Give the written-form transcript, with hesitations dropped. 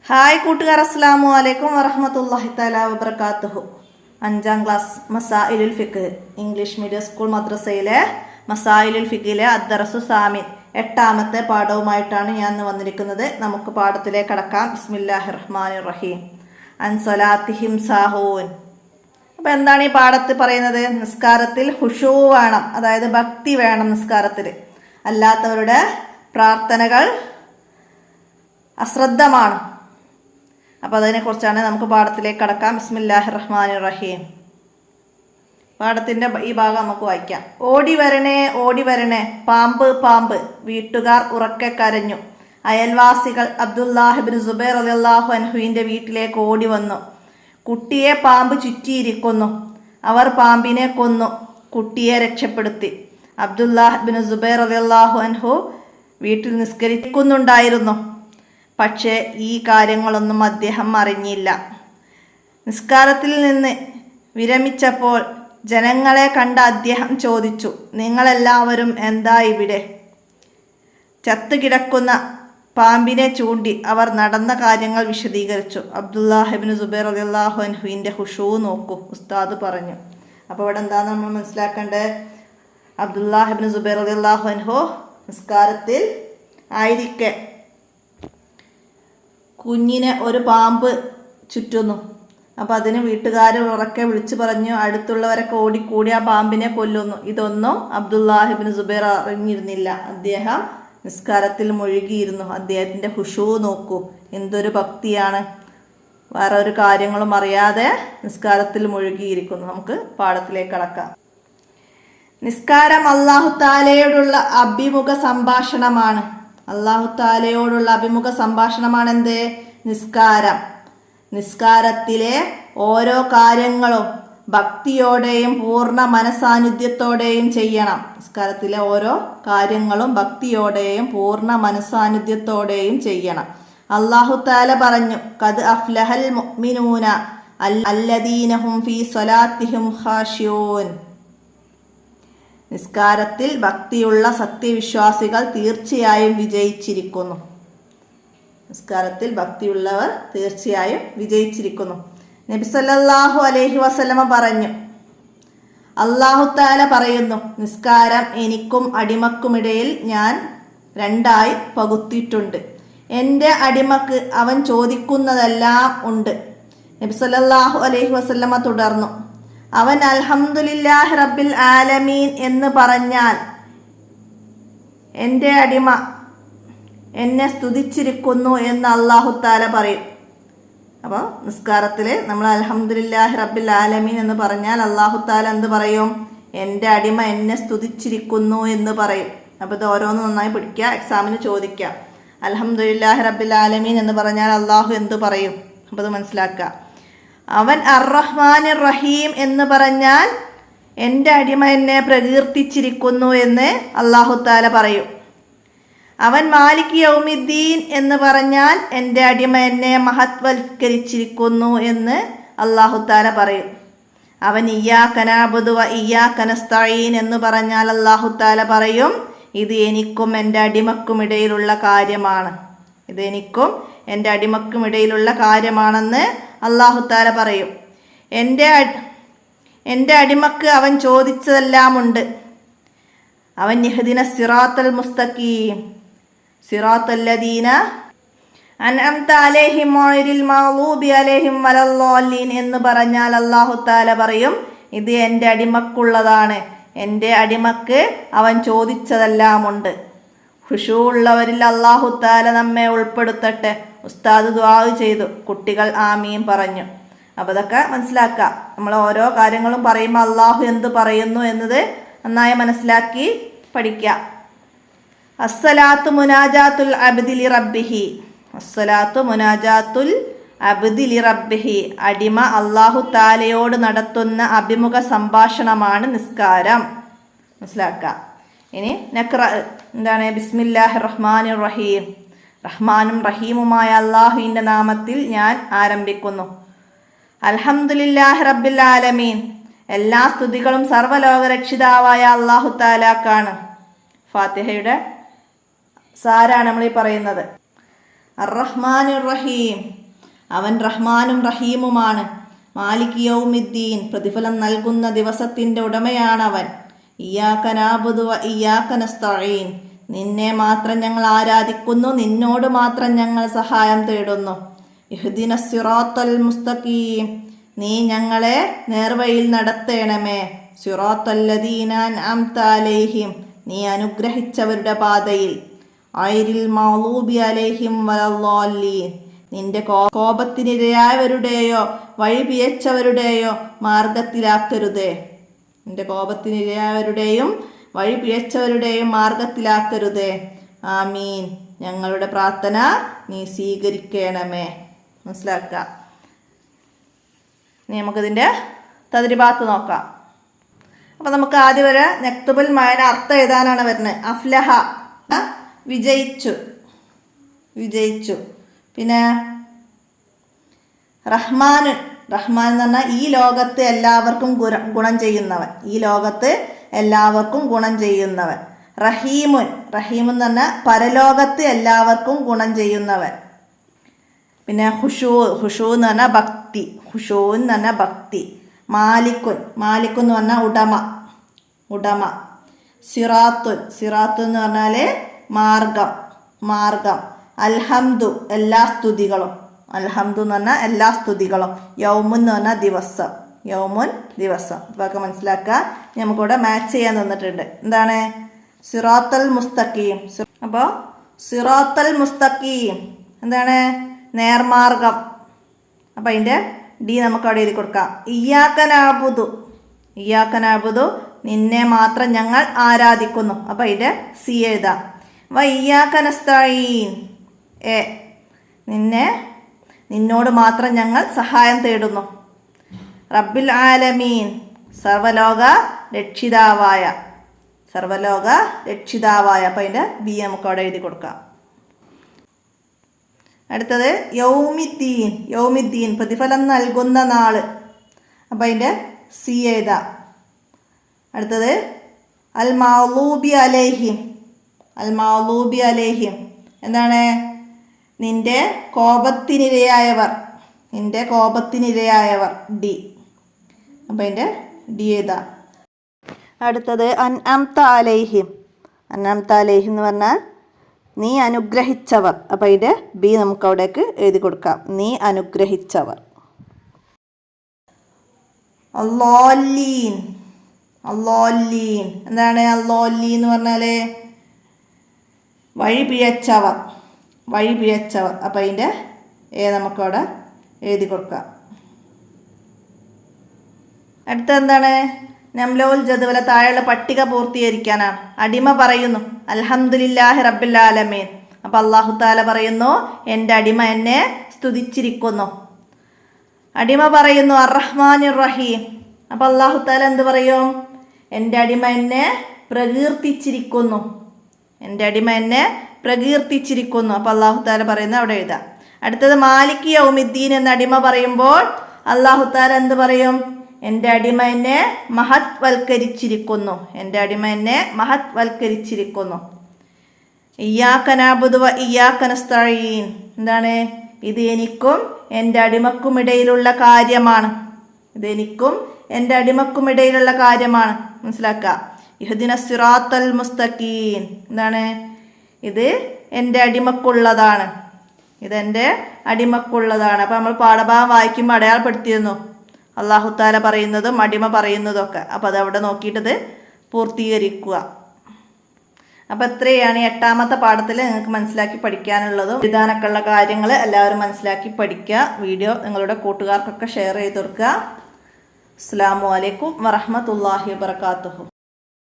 Hi കൂട്ടുകാർ, അസ്സലാമു അലൈക്കും വറഹ്മത്തുള്ളാഹി തആല വബറകാതുഹു. 5ാം class മസായിലുൽ ഫിഖ് English medium school മദ്രസയിലെ മസായിലുൽ ഫിഖിലെ അദ്ദറസു Samin 8ാമത്തെ പാഠവുമായിട്ടാണ് ഞാൻ ഇന്ന് വന്നിരിക്കുന്നത്. നമുക്ക് പാഠത്തിലേക്ക് കടക്കാം. ബിസ്മില്ലാഹിർ റഹ്മാനിർ റഹീം. അൻ സ്വലാത്തിഹിം സാഹൂൻ. അപ്പോൾ എന്താണ് ഈ പാഠത്തിൽ പറയുന്നത്? നിസ്കാരത്തിൽ ഖുശൂ വേണം, അതായത് ഭക്തി വേണം നിസ്കാരത്തിൽ. അല്ലാത്തവരുടെ പ്രാർത്ഥനകൾ അശ്രദ്ധമാണ്. അപ്പോൾ അതിനെക്കുറിച്ചാണ് നമുക്ക് പാഠത്തിലേക്ക് കടക്കാം. ബിസ്മില്ലാഹിർ റഹ്മാനിർ റഹീം. പാഠത്തിൻ്റെ ഈ ഭാഗം നമുക്ക് വായിക്കാം. ഓടി വരണേ ഓടി വരണേ, പാമ്പ് പാമ്പ്, വീട്ടുകാർ ഉറക്കെ കരഞ്ഞു. അയൽവാസികൾ അബ്ദുല്ലാഹ് ഇബ്നു സുബൈർ റളിയല്ലാഹു അൻഹുവിൻ്റെ വീട്ടിലേക്ക് ഓടി വന്നു. കുട്ടിയെ പാമ്പ് ചുറ്റിയിരിക്കുന്നു. അവർ പാമ്പിനെ കൊന്നു, കുട്ടിയെ രക്ഷപ്പെടുത്തി. അബ്ദുല്ലാഹ് ഇബ്നു സുബൈർ റളിയല്ലാഹു അൻഹു വീട്ടിൽ നിസ്കരിക്കുന്നുണ്ടായിരുന്നു. പക്ഷേ ഈ കാര്യങ്ങളൊന്നും അദ്ദേഹം അറിഞ്ഞില്ല. നിസ്കാരത്തിൽ നിന്ന് വിരമിച്ചപ്പോൾ ജനങ്ങളെ കണ്ട അദ്ദേഹം ചോദിച്ചു, നിങ്ങളെല്ലാവരും എന്താ ഇവിടെ? ചത്തുകിടക്കുന്ന പാമ്പിനെ ചൂണ്ടി അവർ നടന്ന കാര്യങ്ങൾ വിശദീകരിച്ചു. അബ്ദുല്ലാഹ് ഇബ്നു സുബൈർ റളിയല്ലാഹു അൻഹുവിൻ്റെ ഖുശൂ നോക്കൂ, ഉസ്താദ് പറഞ്ഞു. അപ്പോൾ ഇവിടെ എന്താണ് നമ്മൾ മനസ്സിലാക്കേണ്ടത്? അബ്ദുല്ലാഹ് ഇബ്നു സുബൈർ റളിയല്ലാഹു അൻഹു നിസ്കാരത്തിൽ ആയിരിക്കെ കുഞ്ഞിനെ ഒരു പാമ്പ് ചുറ്റുന്നു. അപ്പോൾ അതിന് വീട്ടുകാർ ഉറക്കെ വിളിച്ചു പറഞ്ഞു. അടുത്തുള്ളവരൊക്കെ ഓടിക്കൂടി ആ പാമ്പിനെ കൊല്ലുന്നു. ഇതൊന്നും അബ്ദുല്ലാഹ് ഇബ്നു സുബൈർ അറിഞ്ഞിരുന്നില്ല. അദ്ദേഹം നിസ്കാരത്തിൽ മുഴുകിയിരുന്നു. അദ്ദേഹത്തിൻ്റെ ഖുശൂ നോക്കൂ, എന്തൊരു ഭക്തിയാണ്. വേറെ ഒരു കാര്യങ്ങളും അറിയാതെ നിസ്കാരത്തിൽ മുഴുകിയിരിക്കുന്നു. നമുക്ക് പാഠത്തിലേക്ക് കടക്കാം. നിസ്കാരം അല്ലാഹു തആലയോടുള്ള അഭിമുഖ സംഭാഷണമാണ്. അല്ലാഹു തആലയോടുള്ള അഭിമുഖ സംഭാഷണമാണ് എന്ത്? നിസ്കാരം. നിസ്കാരത്തിലെ ഓരോ കാര്യങ്ങളും ഭക്തിയോടെയും പൂർണ്ണ മനസാന്നിധ്യത്തോടെയും ചെയ്യണം. നിസ്കാരത്തിലെ ഓരോ കാര്യങ്ങളും ഭക്തിയോടെയും പൂർണ്ണ മനസാന്നിധ്യത്തോടെയും ചെയ്യണം. അല്ലാഹു തആല പറഞ്ഞു, ഖദ് അഫ്ലഹൽ മുഅ്മിനൂന അല്ലദീന ഹും ഫീ സ്വലാത്തിഹിം ഖാശിഊൻ. നിസ്കാരത്തിൽ ഭക്തിയുള്ള സത്യവിശ്വാസികൾ തീർച്ചയായും വിജയിച്ചിരിക്കുന്നു. നിസ്കാരത്തിൽ ഭക്തിയുള്ളവർ തീർച്ചയായും വിജയിച്ചിരിക്കുന്നു. നബി സല്ലല്ലാഹു അലൈഹി വസല്ലമ പറഞ്ഞു, അല്ലാഹു തആല പറയുന്നു, നിസ്കാരം എനിക്കും അടിമക്കുമിടയിൽ ഞാൻ രണ്ടായി പകുത്തിയിട്ടുണ്ട്. എൻ്റെ അടിമക്ക് അവൻ ചോദിക്കുന്നതെല്ലാം ഉണ്ട്. നബി സല്ലല്ലാഹു അലൈഹി വസല്ലമ തുടർന്നു, അവൻ അൽഹംദുലില്ലാഹി റബ്ബിൽ ആലമീൻ എന്ന് പറഞ്ഞാൽ എൻ്റെ അടിമ എന്നെ സ്തുതിച്ചിരിക്കുന്നു എന്ന് അല്ലാഹു തആല പറയും. അപ്പോൾ നിസ്കാരത്തിൽ നമ്മൾ അൽഹംദുലില്ലാഹി റബ്ബിൽ ആലമീൻ എന്ന് പറഞ്ഞാൽ അല്ലാഹു തആല എന്ത് പറയും? എൻ്റെ അടിമ എന്നെ സ്തുതിച്ചിരിക്കുന്നു എന്ന് പറയും. അപ്പോൾ ഇത് ഓരോന്ന് നന്നായി പഠിക്കുക, എക്സാമിന് ചോദിക്കുക. അൽഹംദുലില്ലാഹി റബ്ബിൽ ആലമീൻ എന്ന് പറഞ്ഞാൽ അല്ലാഹു എന്ത് പറയും? അപ്പോൾ ഇത് മനസ്സിലാക്കുക. അവൻ അർ-റഹ്മാനിർ റഹീം എന്ന് പറഞ്ഞാൽ എൻ്റെ അടിമ എന്നെ പ്രകീർത്തിച്ചിരിക്കുന്നു എന്ന് അല്ലാഹു തആല പറയും. അവൻ മാലിക് യൗമിദ്ദീൻ എന്ന് പറഞ്ഞാൽ എൻ്റെ അടിമ എന്നെ മഹത്വൽക്കരിച്ചിരിക്കുന്നു എന്ന് അല്ലാഹു തആല പറയും. അവൻ ഇയ്യാക നഅ്ബുദു വ ഇയ്യാക നസ്തഈൻ എന്ന് പറഞ്ഞാൽ അല്ലാഹു തആല പറയും, ഇത് എനിക്കും എൻ്റെ അടിമക്കുമിടയിലുള്ള കാര്യമാണ്. ഇത് എനിക്കും എൻ്റെ അടിമക്കുമിടയിലുള്ള കാര്യമാണെന്ന് അല്ലാഹു തആല പറയും. എൻ്റെ അടിമക്ക് അവൻ ചോദിച്ചതെല്ലാമുണ്ട്. അവൻ ഇഹ്ദിന സിറാത്തൽ മുസ്തഖീം സിറാത്തല്ലദീന അൻഅംത അലൈഹിം ഗൈറിൽ മഗ്ദൂബി അലൈഹിം വലദ്ദാലിൻ എന്ന് പറഞ്ഞാൽ അല്ലാഹു തആല പറയും, ഇത് എൻ്റെ അടിമക്കുള്ളതാണ്. എൻ്റെ അടിമക്ക് അവൻ ചോദിച്ചതെല്ലാമുണ്ട്. ഖുശൂ ഉള്ളവരിൽ അല്ലാഹു തആല നമ്മെ ഉൾപ്പെടുത്തട്ടെ. ഉസ്താദ് ദുആ ചെയ്തു, കുട്ടികൾ ആമീൻ പറഞ്ഞു. അപ്പോൾ ഇതൊക്കെ മനസ്സിലാക്കുക. നമ്മൾ ഓരോ കാര്യങ്ങളും പറയുമ്പോൾ അല്ലാഹു എന്ത് പറയുന്നു എന്നത് നന്നായി മനസ്സിലാക്കി പഠിക്കുക. അസ്സലാത്തു മുനാജാത്തുൽ അബ്ദി ലി റബ്ബിഹി. അസ്സലാത്തു മുനാജാത്തുൽ അബ്ദി ലി റബ്ബിഹി. അടിമ അല്ലാഹു തആലയോട് നടത്തുന്ന അഭിമുഖ സംഭാഷണമാണ് നിസ്കാരം. മനസ്സിലാക്കുക. ഇനി നഖ്റ എന്താണ്? ബിസ്മില്ലാഹിർ റഹ്മാനിർ റഹീം. റഹ്മാനും റഹീമുമായ അല്ലാഹുവിൻ്റെ നാമത്തിൽ ഞാൻ ആരംഭിക്കുന്നു. അൽഹംദുലില്ലാഹി റബ്ബിൽ ആലമീൻ. എല്ലാ സ്തുതികളും സർവ്വലോകരക്ഷിതാവായ അല്ലാഹു തആലാക്കാണ്. ഫാത്തിഹയുടെ സാരാണ് നമ്മൾ ഈ പറയുന്നത്. അർ-റഹ്മാനുർ റഹീം, അവൻ റഹ്മാനും റഹീമുമാണ്. മാലിക് യൗമിദ്ദീൻ, പ്രതിഫലം നൽകുന്ന ദിവസത്തിൻ്റെ ഉടമയാണവൻ. ഇയ്യാക നഅ്ബുദു വ ഇയ്യാക നസ്തഈൻ, നിന്നെ മാത്രം ഞങ്ങൾ ആരാധിക്കുന്നു, നിന്നോട് മാത്രം ഞങ്ങൾ സഹായം തേടുന്നു. ഇഹ്ദിനസ് സിറാത്തൽ മുസ്തഖീം, നീ ഞങ്ങളെ നേർവഴിയിൽ നടത്തേണമേ. സിറാത്തല്ലദീന അൻഅംത അലൈഹിം, നീ അനുഗ്രഹിച്ചവരുടെ പാതയിൽ. ഗൈറിൽ മഗ്ളൂബി അലൈഹിം വലദ്ദാല്ലീൻ, നിന്റെ കോപത്തിനിരയായവരുടെയോ വഴിപിഴച്ചവരുടെയോ മാർഗത്തിലാക്കരുതേ. നിന്റെ കോപത്തിനിരയായവരുടെയും വഴിപിഴച്ചവരുടെയും മാർഗത്തിലാക്കരുതേ. ആമീൻ, ഞങ്ങളുടെ പ്രാർത്ഥന നീ സ്വീകരിക്കണമേ. മനസ്സിലാക്കുക. ഇനി നമുക്കിതിൻ്റെ തദ്രിബാത്ത് നോക്കാം. അപ്പം നമുക്ക് ആദ്യം വരെ നക്തുബുൽ മഅന അർത്ഥം എഴുതാനാണ് വരുന്നത്. അഫ്ലഹ, വിജയിച്ചു, വിജയിച്ചു. പിന്നെ റഹ്മാൻ, റഹ്മാൻ എന്ന് പറഞ്ഞാൽ ഈ ലോകത്ത് എല്ലാവർക്കും ഗുണം ചെയ്യുന്നവൻ, ഈ ലോകത്ത് എല്ലാവർക്കും ഗുണം ചെയ്യുന്നവൻ. റഹീമുൻ, റഹീം എന്ന് പറഞ്ഞാൽ പരലോകത്ത് എല്ലാവർക്കും ഗുണം ചെയ്യുന്നവൻ. പിന്നെ ഖുശൂ, ഖുശൂ എന്ന് പറഞ്ഞാൽ ഭക്തി, ഖുശൂ എന്ന് പറഞ്ഞാൽ ഭക്തി. മാലിക്കുൻ, മാലിക്കുൻ എന്ന് പറഞ്ഞാൽ ഉടമ, ഉടമ. സിറാത്തുൻ, സിറാത്തു എന്ന് പറഞ്ഞാൽ മാർഗം, മാർഗം. അൽഹംദു, എല്ലാ സ്തുതികളും, അൽഹംദു എന്ന് പറഞ്ഞാൽ എല്ലാ സ്തുതികളും. യൗമുൻ എന്ന് പറഞ്ഞാൽ ദിവസം, യൗമുൻ ദിവസം. ഇതൊക്കെ മനസ്സിലാക്കുക. നമുക്കിവിടെ മാച്ച് ചെയ്യാൻ തന്നിട്ടുണ്ട്. എന്താണ്? സിറാത്തൽ മുസ്തഖീം. അപ്പോൾ സിറാത്തൽ മുസ്തഖീം എന്താണ്? നേർമാർഗം. അപ്പം അതിൻ്റെ ഡി നമുക്ക് അവിടെ എഴുതി കൊടുക്കാം. ഇയ്യാക നഅ്ബുദു, ഇയ്യാക നഅ്ബുദു, നിന്നെ മാത്രം ഞങ്ങൾ ആരാധിക്കുന്നു. അപ്പം അതിൻ്റെ സി എഴുതാം. വ ഇയ്യാക നസ്തഈൻ, എ, നിന്നോട് മാത്രം ഞങ്ങൾ സഹായം തേടുന്നു. റബ്ബിൽ ആലമീൻ, സർവലോക രക്ഷിതാവായ, സർവലോക രക്ഷിതാവായ. അപ്പം അതിൻ്റെ ബി നമുക്ക് അവിടെ എഴുതി കൊടുക്കാം. അടുത്തത് യൗമിദ്ദീൻ, യൗമിദ്ദീൻ പ്രതിഫലം നൽകുന്ന നാള്. അപ്പം അതിൻ്റെ സി എഴുതാം. അടുത്തത് അൽ മഗ്ളൂബി അലൈഹിം, അൽ മഗ്ളൂബി അലൈഹിം എന്താണ്? നിന്റെ കോപത്തിനിരയായവർ, നിന്റെ കോപത്തിനിരയായവർ, ഡി. അപ്പം അതിൻ്റെ ഡി എഴുതാം. അടുത്തത് അൻഅംത അലൈഹിം, അൻഅംത അലൈഹിം എന്ന് പറഞ്ഞാൽ നീ അനുഗ്രഹിച്ചവർ. അപ്പം അതിൻ്റെ ബി നമുക്ക് അവിടേക്ക് എഴുതി കൊടുക്കാം. നീ അനുഗ്രഹിച്ചവർ. അല്ലാലീൻ, അല്ലാലീൻ എന്താണ്? അല്ലാലീൻ എന്ന് പറഞ്ഞാൽ വഴിപിഴച്ചവർ, വഴിപിഴച്ചവർ. അപ്പം അതിൻ്റെ എ നമുക്കവിടെ എഴുതി കൊടുക്കാം. അടുത്ത എന്താണ്? നംലൗൽ ജദ്വല, താഴെയുള്ള പട്ടിക പൂർത്തീകരിക്കാനാണ്. അടിമ പറയുന്നു അൽഹംദുലില്ലാഹി റബ്ബിൽ ആലമീൻ. അപ്പം അല്ലാഹു തആല പറയുന്നു എൻ്റെ അടിമ എന്നെ സ്തുതിച്ചിരിക്കുന്നു. അടിമ പറയുന്നു അർ-റഹ്മാനിർ റഹീം. അപ്പം അല്ലാഹു തആല എന്ത് പറയും? എൻ്റെ അടിമ എന്നെ പ്രകീർത്തിച്ചിരിക്കുന്നു, എൻ്റെ അടിമ എന്നെ പ്രകീർത്തിച്ചിരിക്കുന്നു. അപ്പം അല്ലാഹു തആല പറയുന്നത് അവിടെ എഴുതാം. അടുത്തത് മാലിക് യൗമിദ്ദീൻ എന്ന അടിമ പറയുമ്പോൾ അല്ലാഹു തആല എന്ത് പറയും? എൻ്റെ അടിമ എന്നെ മഹത് വൽക്കരിച്ചിരിക്കുന്നു, എൻ്റെ അടിമ എന്നെ മഹത് വൽക്കരിച്ചിരിക്കുന്നു. ഇയ്യാക നഅ്ബുദു വ ഇയ്യാക നസ്തഈൻ എന്താണ്? ഇത് എനിക്കും എൻ്റെ അടിമക്കുമിടയിലുള്ള കാര്യമാണ്, ഇത് എനിക്കും എൻ്റെ അടിമക്കുമിടയിലുള്ള കാര്യമാണ്. മനസ്സിലാക്കുക. ഇഹ്ദിനസ് സിറാത്തൽ മുസ്തഖീം എന്താണ്? ഇത് എൻ്റെ അടിമക്കുള്ളതാണ്, ഇതെൻ്റെ അടിമക്കുള്ളതാണ്. അപ്പം നമ്മൾ പാഠഭാഗം വായിക്കുമ്പോൾ അടയാളപ്പെടുത്തിയിരുന്നു അല്ലാഹു തആല പറയുന്നതും അടിമ പറയുന്നതൊക്കെ. അപ്പോൾ അതവിടെ നോക്കിയിട്ടത് പൂർത്തീകരിക്കുക. അപ്പോൾ ഇത്രയാണ് 8ാമത്തെ പാഠത്തിൽ നിങ്ങൾക്ക് മനസ്സിലാക്കി പഠിക്കാനുള്ളതും എഴുതാനൊക്കെ ഉള്ള കാര്യങ്ങൾ എല്ലാവരും മനസ്സിലാക്കി പഠിക്കുക. വീഡിയോ നിങ്ങളുടെ കൂട്ടുകാർക്കൊക്കെ ഷെയർ ചെയ്ത് കൊടുക്കുക. അസ്സലാമു അലൈക്കും വറഹ്മത്തുള്ളാഹി വബറകാതുഹു.